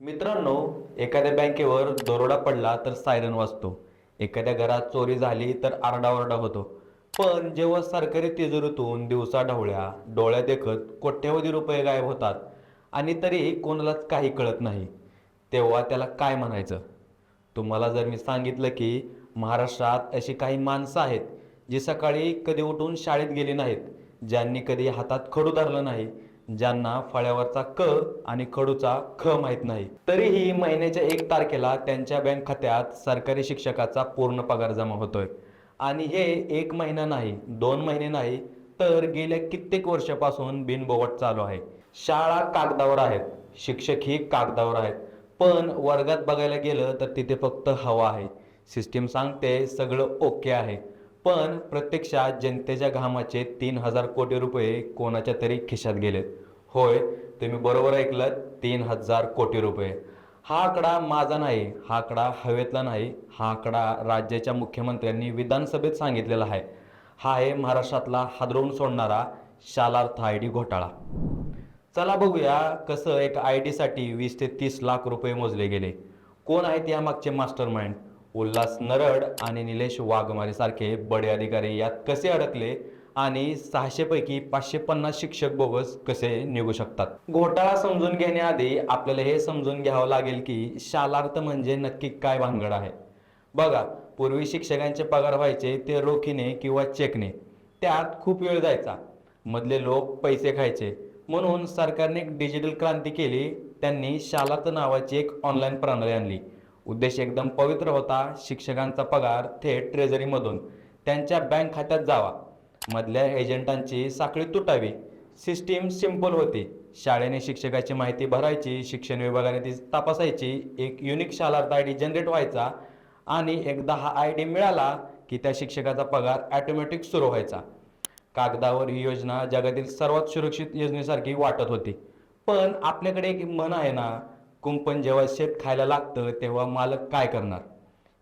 मित्रांनो, एखाद्या बँकेवर दरोडा पडला तर सायरन वाजतो. एखाद्या घरात चोरी झाली तर आरडाओरडा होतो. पण जेव्हा सरकारी तिजोरीतून दिवसाढवळ्या डोळ्या देखत कोट्यवधी रुपये गायब होतात आणि तरी कोणालाच काही कळत नाही, तेव्हा त्याला काय म्हणायचं? तुम्हाला जर मी सांगितलं की महाराष्ट्रात अशी काही माणसं आहेत जी सकाळी कधी उठून शाळेत गेली नाहीत, ज्यांनी कधी हातात खडू धरलं नाही, ज्यांना फळ्यावरचा क आणि खडूचा ख माहीत नाही, तरीही महिन्याच्या 1 तारखेला त्यांच्या बँक खात्यात सरकारी शिक्षकाचा पूर्ण पगार जमा होतोय. आणि हे 1 महिना नाही, 2 महिने नाही, तर गेल्या कित्येक वर्षापासून बिनबोगट चालू आहे. शाळा कागदावर आहेत, शिक्षकही कागदावर आहेत, पण वर्गात बघायला गेलं तर तिथे फक्त हवा आहे. सिस्टीम सांगते सगळं ओके आहे, पण प्रत्यक्षात जनतेच्या घामाचे 3,000 कोटी रुपये कोणाच्या तरी खिशात गेलेत. होय, तुम्ही बरोबर ऐकलं, 3,000 कोटी रुपये. हा आकडा माझा नाही, हा आकडा हवेतला नाही, हा आकडा राज्याच्या मुख्यमंत्र्यांनी विधानसभेत सांगितलेला आहे. हा आहे महाराष्ट्रातला हादरवून सोडणारा शालार्थ आय डी घोटाळा. चला बघूया कसं एक आय डीसाठी 20 ते 30 लाख रुपये मोजले गेले. कोण आहेत यामागचे मास्टर माइंड? उल्हास नरड आणि निलेश वाघमारे सारखे बडे अधिकारी यात कसे अडकले आणि 600 पैकी 550 शिक्षक बोगस कसे निघू शकतात? घोटाळा समजून घेण्याआधी आपल्याला हे समजून घ्यावं लागेल की शालार्थ म्हणजे नक्की काय भानगड आहे. बघा, पूर्वी शिक्षकांचे पगार व्हायचे ते रोखीने किंवा चेकने. त्यात खूप वेळ जायचा, मधले लोक पैसे खायचे. म्हणून सरकारने एक डिजिटल क्रांती केली. त्यांनी शालार्थ नावाची एक ऑनलाईन प्रणाली आणली. उद्देश एकदम पवित्र होता, शिक्षकांचा पगार थेट ट्रेझरीमधून त्यांच्या बँक खात्यात जावा, मधल्या एजंटांची साखळी तुटावी. सिस्टीम सिंपल होती. शाळेने शिक्षकाची माहिती भरायची, शिक्षण विभागाने ती तपासायची, एक unique Shalarth I D generate व्हायचा आणि एकदा हा आय डी मिळाला की त्या शिक्षकाचा पगार ॲटोमॅटिक सुरू व्हायचा. कागदावर ही योजना जगातील सर्वात सुरक्षित योजनेसारखी वाटत होती. पण आपल्याकडे एक म्हण आहे ना, कुंपण जेव्हा शेत खायला लागतं तेव्हा मालक काय करणार?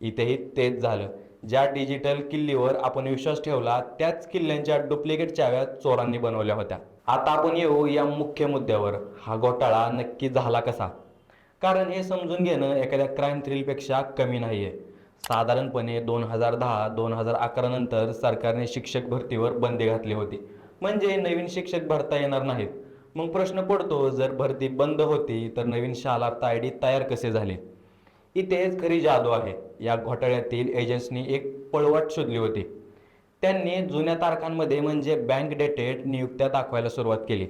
इथेही तेच झालं. ज्या डिजिटल किल्लीवर आपण विश्वास ठेवला त्याच किल्ल्यांच्या डुप्लिकेट चाव्या चोरांनी बनवल्या होत्या. आता आपण येऊ या मुख्य मुद्द्यावर. हा घोटाळा नक्की झाला कसा? कारण हे समजून घेणं एखाद्या क्राईम थ्रिलपेक्षा कमी नाही आहे. साधारणपणे 2010-2011 नंतर सरकारने शिक्षक भरतीवर बंदी घातली होती. म्हणजे नवीन शिक्षक भरता येणार नाहीत. मग प्रश्न पडतो, जर भरती बंद होती तर नवीन शालार्थ आय डी तयार कसे झाले? इथेच खरी जादू आहे. या घोटाळ्यातील एजंट्सनी एक पळवाट शोधली होती. त्यांनी जुन्या तारखांमध्ये म्हणजे बँक डेटेड नियुक्त्या दाखवायला सुरुवात केली.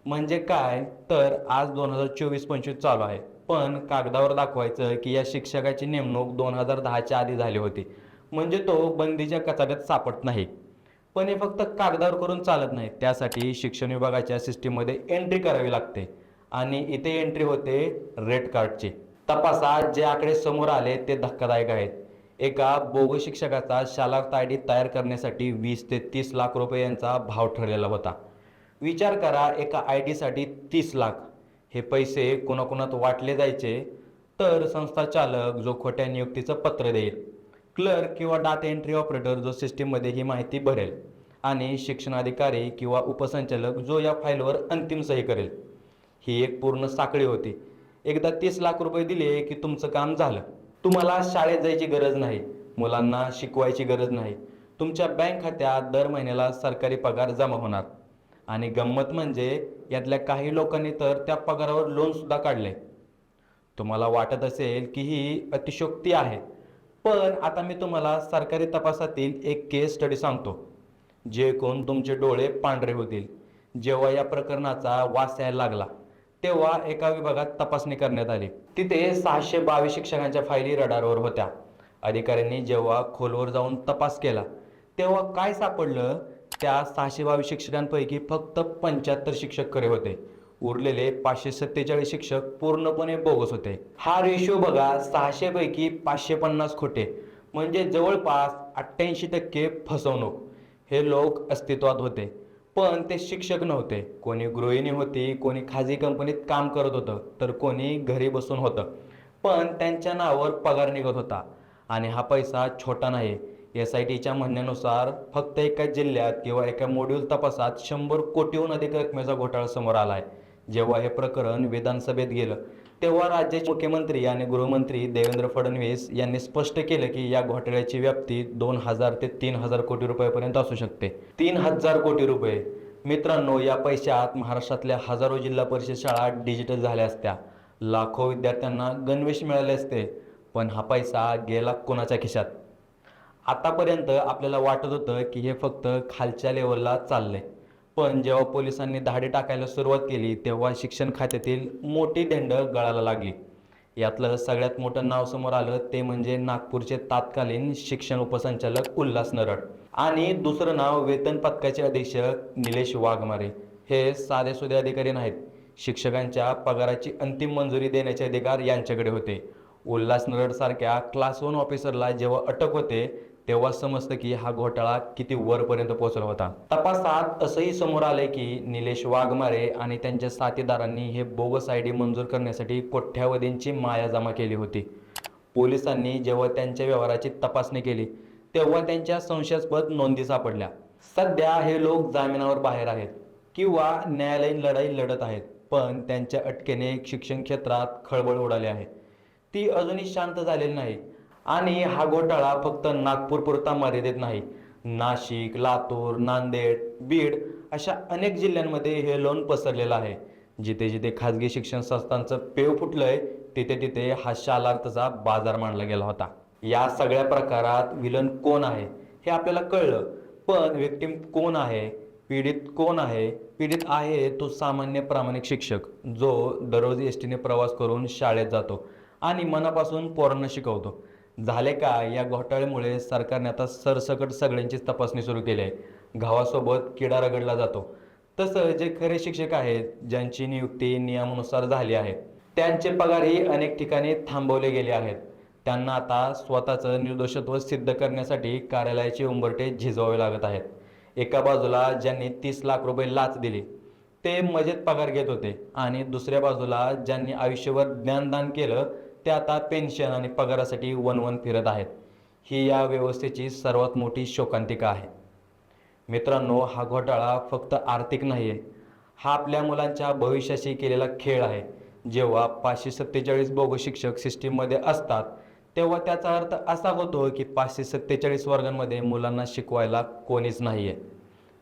म्हणजे काय, तर आज 2024-25 चालू आहे, पण कागदावर दाखवायचं की या शिक्षकाची नेमणूक 2010च्या आधी झाली होती. म्हणजे तो बंदीच्या कचाट्यात सापडत नाही. पण हे फक्त कागदावर करून चालत नाही. त्यासाठी शिक्षण विभागाच्या सिस्टीममध्ये एंट्री करावी लागते. आणि इथे एंट्री होते रेड कार्डची. तपासा, जे आकडे समोर आले ते धक्कादायक आहेत. एका बोगस शिक्षकाचा शालार्थ आय डी तयार करण्यासाठी 20 ते 30 लाख रुपये यांचा भाव ठरलेला होता. विचार करा, एका आय डीसाठी 30 लाख. हे पैसे कोणाकोणात वाटले जायचे? तर संस्था चालक जो खोट्या नियुक्तीचं पत्र देईल, क्लर्क किंवा डाटा एंट्री ऑपरेटर जो सिस्टीममध्ये ही माहिती भरेल, आणि शिक्षणाधिकारी किंवा उपसंचालक जो या फाईलवर अंतिम सही करेल. ही एक पूर्ण साखळी होती. एकदा 30 लाख रुपये दिले की तुमचं काम झालं. तुम्हाला शाळेत जायची गरज नाही, मुलांना शिकवायची गरज नाही. तुमच्या बँक खात्यात दर महिन्याला सरकारी पगार जमा होणार. आणि गंमत म्हणजे यातल्या काही लोकांनी तर त्या पगारावर लोन सुद्धा काढले. तुम्हाला वाटत असेल की ही अतिशयोक्ती आहे, पण आता मी तुम्हाला सरकारी तपासातील एक केस स्टडी सांगतो, जे कोण तुमचे डोळे पांढरे होतील. जेव्हा या प्रकरणाचा वास यायला लागला तेव्हा एका विभागात तपासणी करण्यात आली. तिथे 622 शिक्षकांच्या फायली रडारवर होत्या. अधिकाऱ्यांनी जेव्हा खोलवर जाऊन तपास केला तेव्हा काय सापडलं, त्या 622 शिक्षकांपैकी फक्त 75 शिक्षक खरे होते. उरलेले 547 शिक्षक पूर्णपणे बोगस होते. हा रेशो बघा, 600 पैकी 550 खोटे, म्हणजे जवळपास 88% फसवणूक. हे लोक अस्तित्वात होते, पण ते शिक्षक नव्हते. कोणी गृहिणी होती, कोणी खाजगी कंपनीत काम करत होतं, तर कोणी घरी बसून होतं. पण त्यांच्या नावावर पगार निघत होता. आणि हा पैसा छोटा नाही. SITच्या म्हणण्यानुसार फक्त एका जिल्ह्यात किंवा एका मॉड्यूल तपासात 100 कोटीहून अधिक रकमेचा घोटाळा समोर आला आहे. जेव्हा हे प्रकरण विधानसभेत गेलं तेव्हा राज्याचे मुख्यमंत्री आणि गृहमंत्री देवेंद्र फडणवीस यांनी स्पष्ट केलं की या घोटाळ्याची व्याप्ती 2,000 ते 3,000 कोटी रुपयापर्यंत असू शकते. 3,000 कोटी रुपये. मित्रांनो, या पैशात महाराष्ट्रातल्या हजारो जिल्हा परिषद शाळा डिजिटल झाल्या असत्या, लाखो विद्यार्थ्यांना गणवेश मिळाले असते. पण हा पैसा गेला कोणाच्या खिशात? आतापर्यंत आपल्याला वाटत होतं की हे फक्त खालच्या लेवलला चाललंय, पण जेव्हा पोलिसांनी धाडी टाकायला सुरुवात केली तेव्हा शिक्षण खात्यातील मोठी धेंड गळायला लागली. यातलं सगळ्यात मोठं नाव समोर आलं ते म्हणजे नागपूरचे तत्कालीन शिक्षण उपसंचालक उल्हास नरड आणि दुसरं नाव वेतन पथकाचे अधीक्षक निलेश वाघमारे. हे साधेसुधे अधिकारी नाहीत. शिक्षकांच्या पगाराची अंतिम मंजुरी देण्याचे अधिकार यांच्याकडे होते. उल्हास नरड सारख्या क्लास 1 ऑफिसरला जेव्हा अटक होते तेव्हा समजतं की हा घोटाळा किती वरपर्यंत पोहोचला होता. तपासात असंही समोर आले की निलेश वाघमारे आणि त्यांच्या साथीदारांनी हे बोगस आयडी मंजूर करण्यासाठी कोट्यावधींची माया जमा केली होती. पोलिसांनी जेव्हा त्यांच्या व्यवहाराची तपासणी केली तेव्हा त्यांच्या संशयास्पद नोंदी सापडल्या. सध्या हे लोक जामिनावर बाहेर आहेत किंवा न्यायालयीन लढाई लढत आहेत, पण त्यांच्या अटकेने शिक्षण क्षेत्रात खळबळ उडाली आहे. ती अजूनही शांत झालेली नाही. आणि हा घोटाळा फक्त नागपूरपुरता मर्यादित नाही. नाशिक, लातूर, नांदेड, बीड अशा अनेक जिल्ह्यांमध्ये हे लोन पसरलेलं आहे. जिथे जिथे खाजगी शिक्षण संस्थांचं पेव फुटलंय तिथे तिथे हा शालार्थचा बाजार मांडला गेला होता. या सगळ्या प्रकारात विलन कोण आहे हे आपल्याला कळलं, पण विक्टिम कोण आहे? पीडित कोण आहे? पीडित आहे तो सामान्य प्रामाणिक शिक्षक जो दररोज एसटीने प्रवास करून शाळेत जातो आणि मनापासून पोरांना शिकवतो. झाले का? या घोटाळ्यामुळे सरकारने आता सरसकट सगळ्यांचीच तपासणी सुरू केली आहे. गावासोबत किडा रगडला जातो. तसं जे खरे शिक्षक आहेत, ज्यांची नियुक्ती नियमानुसार झाली आहे, त्यांचे पगारही अनेक ठिकाणी थांबवले गेले आहेत. त्यांना आता स्वतःचं निर्दोषत्व सिद्ध करण्यासाठी कार्यालयाचे उंबरठे झिजवावे लागत आहेत. एका बाजूला ज्यांनी 30 लाख रुपये लाच दिली ते मजेत पगार घेत होते आणि दुसऱ्या बाजूला ज्यांनी आयुष्यभर ज्ञानदान केलं ते आता पेन्शन आणि पगारासाठी वणवण फिरत आहेत. ही या व्यवस्थेची सर्वात मोठी शोकांतिका आहे. मित्रांनो, हा घोटाळा फक्त आर्थिक नाही आहे, हा आपल्या मुलांच्या भविष्याशी केलेला खेळ आहे. जेव्हा 547 बोगस शिक्षक सिस्टीममध्ये असतात तेव्हा त्याचा अर्थ असा होतो की 547 वर्गांमध्ये मुलांना शिकवायला कोणीच नाही आहे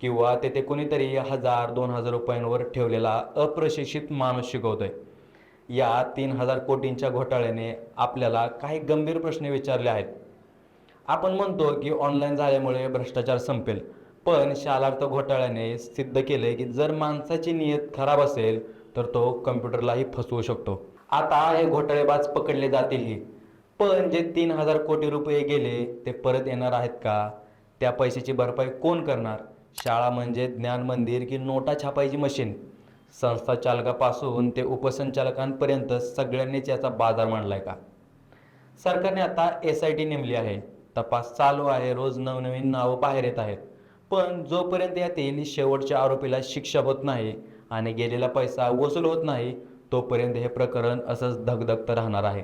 किंवा तेथे कोणीतरी 1,000-2,000 रुपयांवर ठेवलेला अप्रशिक्षित माणूस शिकवतोय. या 3,000 कोटींच्या घोटाळ्याने आपल्याला काही गंभीर प्रश्न विचारले आहेत. आपण म्हणतो की ऑनलाईन झाल्यामुळे भ्रष्टाचार संपेल, पण शालार्थ घोटाळ्याने सिद्ध केले की जर माणसाची नियत खराब असेल तर तो कम्प्युटरलाही फसवू शकतो. आता हे घोटाळेबाज पकडले जातीलही, पण जे 3,000 कोटी रुपये गेले ते परत येणार आहेत का? त्या पैशाची भरपाई कोण करणार? शाळा म्हणजे ज्ञान मंदिर की नोटा छापायची मशीन? संस्था चालकापासून ते उपसंचालकांपर्यंत सगळ्यांनीच याचा बाजार मांडलाय का? सरकारने आता SIT नेमली आहे. तपास चालू आहे. रोज नवनवीन नावं बाहेर येत आहेत. पण जोपर्यंत यातील शेवटच्या आरोपीला शिक्षा होत नाही आणि गेलेला पैसा वसूल होत नाही तोपर्यंत हे प्रकरण असंच धगधगतं राहणार आहे.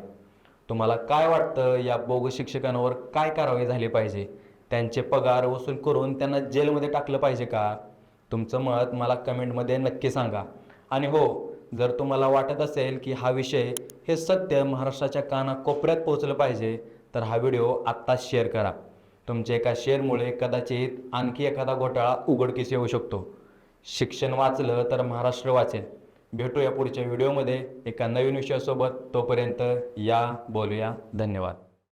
तुम्हाला काय वाटतं? या बोगस शिक्षकांवर काय कारवाई झाली पाहिजे? त्यांचे पगार वसूल करून त्यांना जेलमध्ये टाकलं पाहिजे का? तुमचं मत मला कमेंटमध्ये नक्की सांगा. आणि हो, जर तुम्हाला वाटत असेल की हा विषय हे सत्य महाराष्ट्राच्या कानाकोपऱ्यात पोहोचलं पाहिजे तर हा व्हिडिओ आत्ताच शेअर करा. तुमच्या एका शेअरमुळे कदाचित आणखी एखादा घोटाळा उघडकीस येऊ शकतो. शिक्षण वाचलं तर महाराष्ट्र वाचेल. भेटूया पुढच्या व्हिडिओमध्ये एका नवीन विषयासोबत. तोपर्यंत या बोलूया. धन्यवाद.